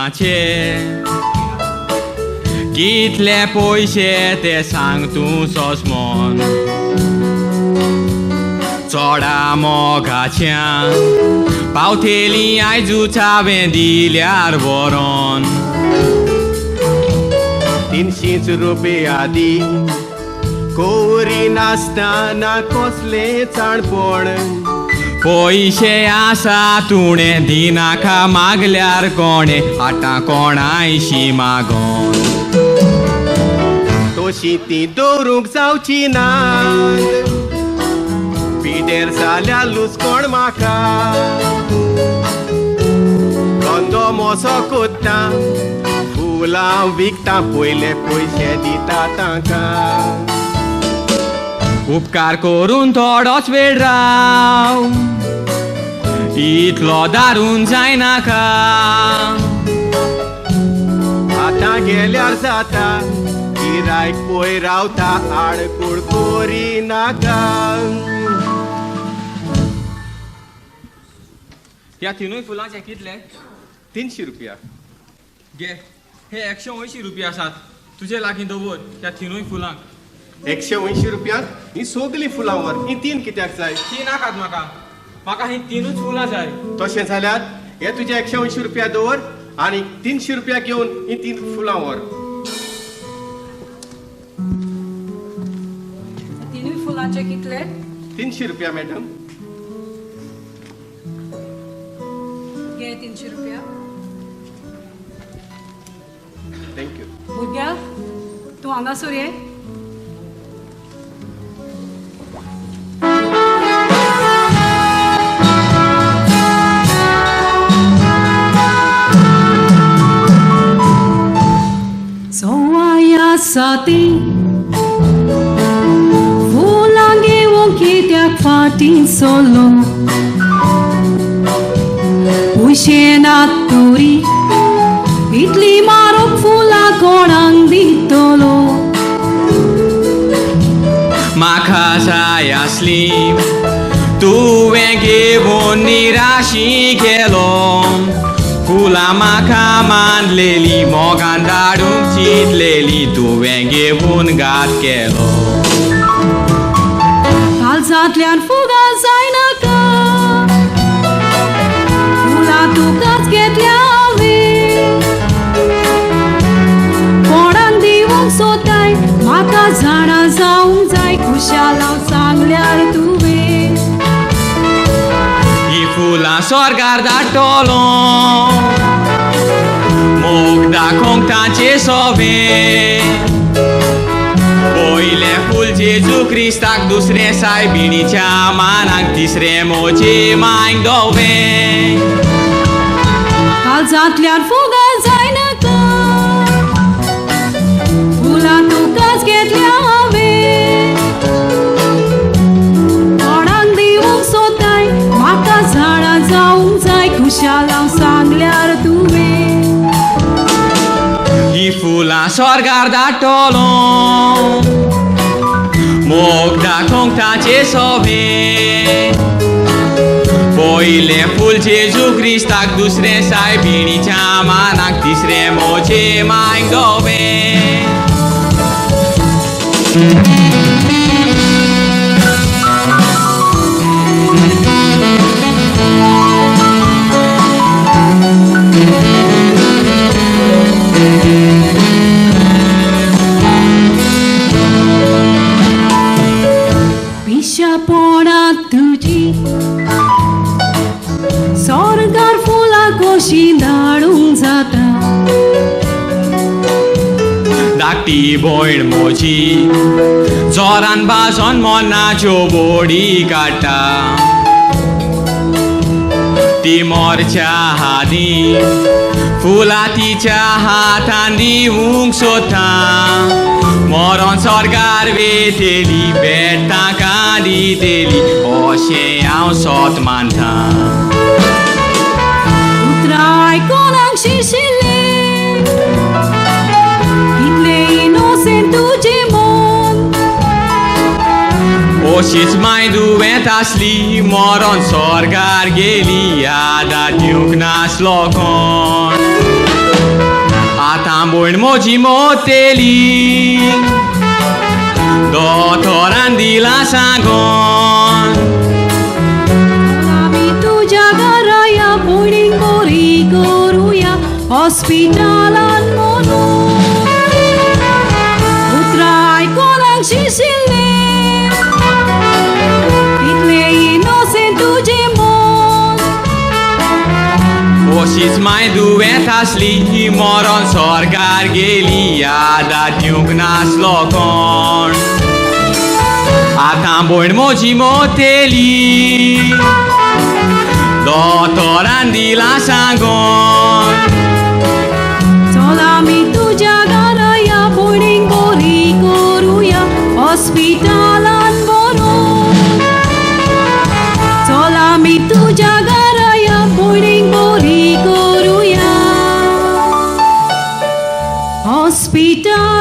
मोगाचे कितले पयशे ते सांग तूं सोसमोन चोडा मोगाच्या पावतेली आयजूच हांवें दिल्यार व्हरोन 300 रुपया दी कोवरी नासतना कसले चाणपण पयशे आसा तुणे दिनाका मागल्यार कोणे आतां कोणायशी मागोन तशी ती दवरूंक जावची ना पिडेर जाल्यार लुचकोण म्हाका कंदो मोसो कोत्ता फुलां विकता पयले पयशे दिता तांकां उपकार करून थोडोच वेळ राव इतलो दारून जायनाका आतां गेल्यार जाता गिरायक पळय रावता आडकूड कोरी नाका ह्या तिनूय फुलांचे कितले 300 रुपया घे हे 180 रुपया आसात तुजे लागीं दवर ह्या तिनूय फुलांक 180 रुपयांक ही सगळीं फुलां व्हर ही 3 कित्याक जाय ती नाकात म्हाका ही तिनूच फुलां जाय तशें जाल्यार हे तुजे 180 रुपया दवर आनी 300 रुपया घेवन ही 3 फुलां व्हर तिनूय फुलांचे कितले 300 रुपया मॅडम घे 300 रुपया थँक्यू भुरग्या तूं हांगासर ये Sati Fulange wonki tiak fatin solo Ushena turi Itli marok fula korang ditolo Makasay aslim Tuweng घेऊन निराशी गेलो फुलां म्हाका मानलेली मोगान धाडूंक चिंतलेली तुवें घेवन घात केलो काळजांतल्यान फुगा जायनाका फुलां तुकाच घेतल्या हांवें कोणाक दिवंक सोदताय म्हाका झाडां जावंक जाय खुशाल हांव सांगल्यार तुवें ही फुलां स्वर्गार धाडटलो मोग दाखोवंक तांचे सोबे पयलें फूल जेजू क्रिस्ताक दुसरें सायबिणीच्या मानाक तिसरें मोजे मांयक दोवें काळजांतल्यान फुगा जायनाका फुलां तुकाच घेतल्या हांवें कोणाक दिवंक सोदताय म्हाका झाडां जावंक जाय खुशाल हांव सांगल्यार तुवें ही फुलां स्वर्गार धाडटलो मोग दाखोवंक तांचे सोबे पयलें फूल जेजू क्रिस्ताक दुसरें सायबिणीच्या मानाक तिसरें मोजे मांयक दोवें पिशापोणांत तुजी स्वर्गार फुलां कशीं धाडूंक जाता धाकटी भयण म्हजी जोरान भाजोन मोनाच्यो बोडी काडटा ती मोरच्या हादी फुलां तिच्या हातान दिवंक सोदता मोरोन स्वर्गार वेतेली भेट ताका दितेली अशें हांव सोत मानता उतराय कोणाक शिशिल्ले कितले इनोसेंट तुजें मन अशीच माय दुवेंत आसली मोरोन स्वर्गार गेली याद दिवंक नासलो कोण थांबून मोजी मोतेली दोतोरान दिला सांगून आम्ही तुझ्या घराया पुढील बरी करूया हॉस्पिटलान म्हणून उतराय कोणाक शिशिल्ले तितले इनोसेंट तुझे मन अशीच माय दुवेंत आसली ही मरण स्वर्गार गेली यादात दिवंक नासलो कोण आतां भयण म्हजी मोतेली दोतोरान दिला सांगून चल आम्ही तुझ्या घराया पुढील बरी करूया हॉस्पिटलान व्हरून चल आम्ही तुझ्या घराया पुढील बरी करूया हॉस्पिटल